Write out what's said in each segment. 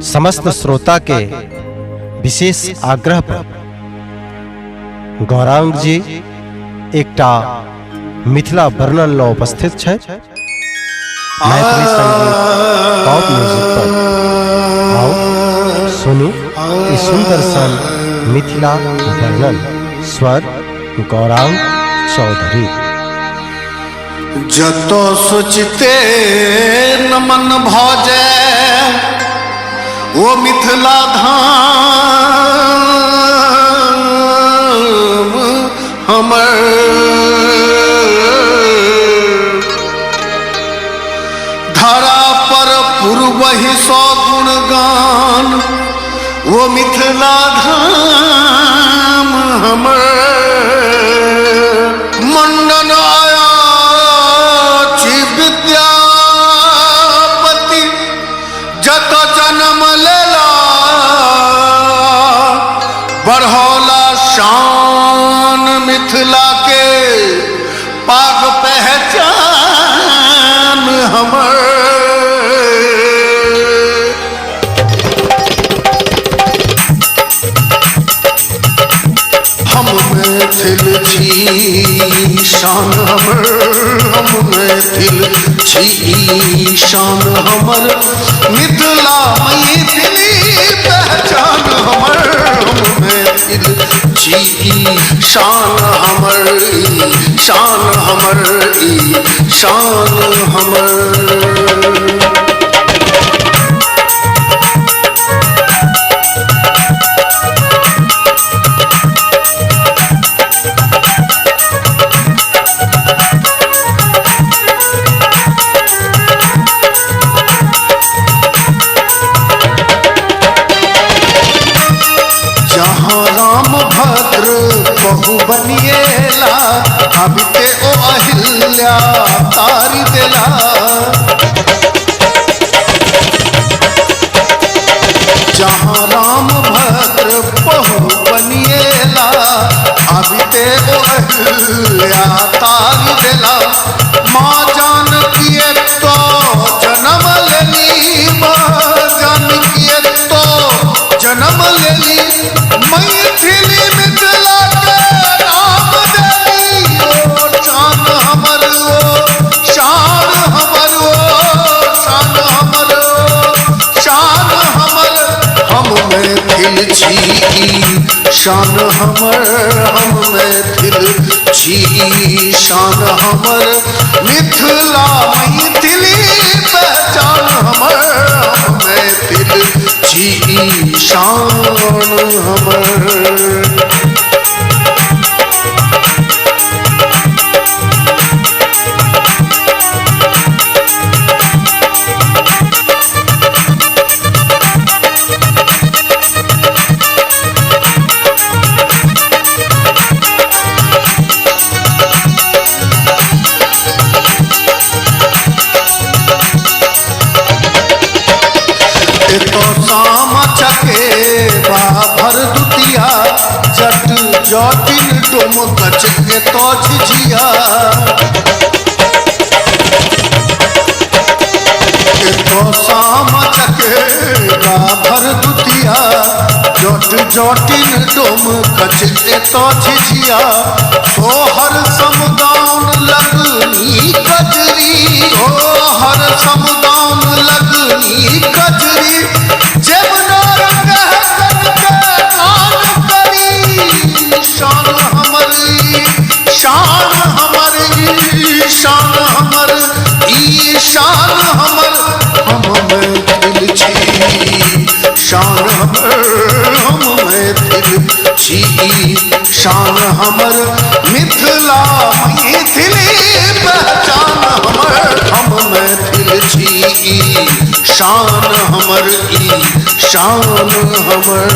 समस्त श्रोता के विशेष आग्रह पर गौरांग जी एकटा मिथिला वर्णन ल उपस्थित छै। मैथिली संगीत पॉप म्यूजिक पर आओ सुनू ई सुंदर सन मिथिला वर्णन। स्वर गौरांग चौधरी। जतो सोचते न मन भजे वो मिथिला धाम हमर, धरा पर पूर्वहि सौ गुणगान वो मिथिला धाम हमर। मंडन आया ची विद्यापति जत जन्म लेला बढ़ौला शान मिथिला के पाग पहचान हमर। हम मैथिल छी शान हमर, हम मैथिल छी शान हमर, मिथिला मैथिली पहचान हमर। हम मैथिल छी शान हमर, शान हमर, शान हमर। बहु बनिएला अबिते ओ अहिल्या तारी देला। जहाँ राम भद्र बहु बनिएला अबिते ओ अहिल्या तारी देला। माँ जानकी तो जन्म लेली, माँ जानकी तो जन्म लेली, मैथिली मिथिला के नाम देली। ओ शान हमर, ओ शान हमर, ओ शान हमर, ओ शान हमर। हम मैथिल छी शान हमर, हम मैथिल छी शान हमर, मिथिला मैथिली पहचान हमर। हम मैथिल छी शान हमर। तो शाम चके बाभर दुतिया जट जटिन डोम कच के तो झिझिया। तो शाम चके बाभर दुतिया जट जटिन डोम कच के तो झिझिया। सोहर समदान लगनी कजरी, सोहर समदान लगनी कजरी, जमुनार कहकन के गान करी। शान हमर, शान हमर, शान हमर, शान हमर। हम मैथिल छी शान हमर, हम मैथिल छी शान हमर, मिथिला मैथिली पहचान हमर। हम मैथिल छी शान हमर, शान हमर।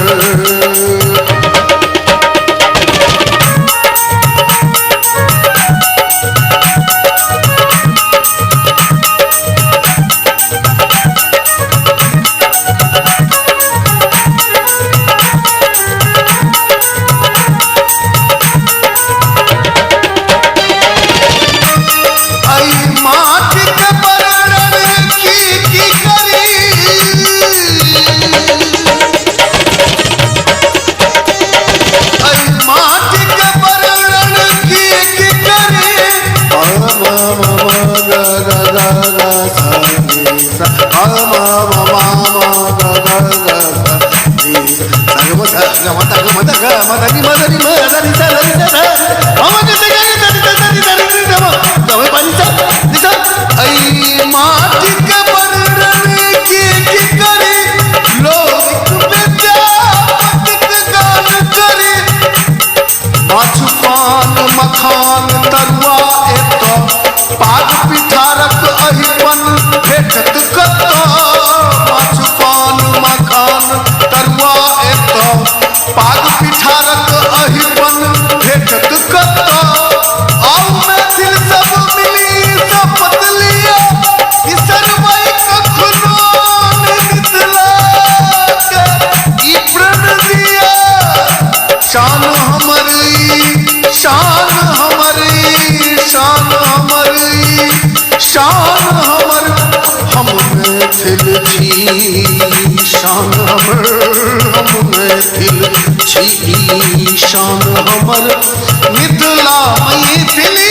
माटी के बरन की करी माटी के बरन की करी लोग बेचा गान करी माछ पान मखान तरुआ एतो पाग पिठारक अहिपन भेटत कतो माछ पान मखान तरुआ एतो पाग पिठारक अहिपन भेटत कतो आओ मैथिल सब मिली शपथ लिया इसरवई कखनो मिथिला के ई प्रण दिया शान हमारी शान हमारी शान हमारी शान हमर हम मैथिल छी शान हमर हम मैथिल छी शान हमर मिथिला मैथिली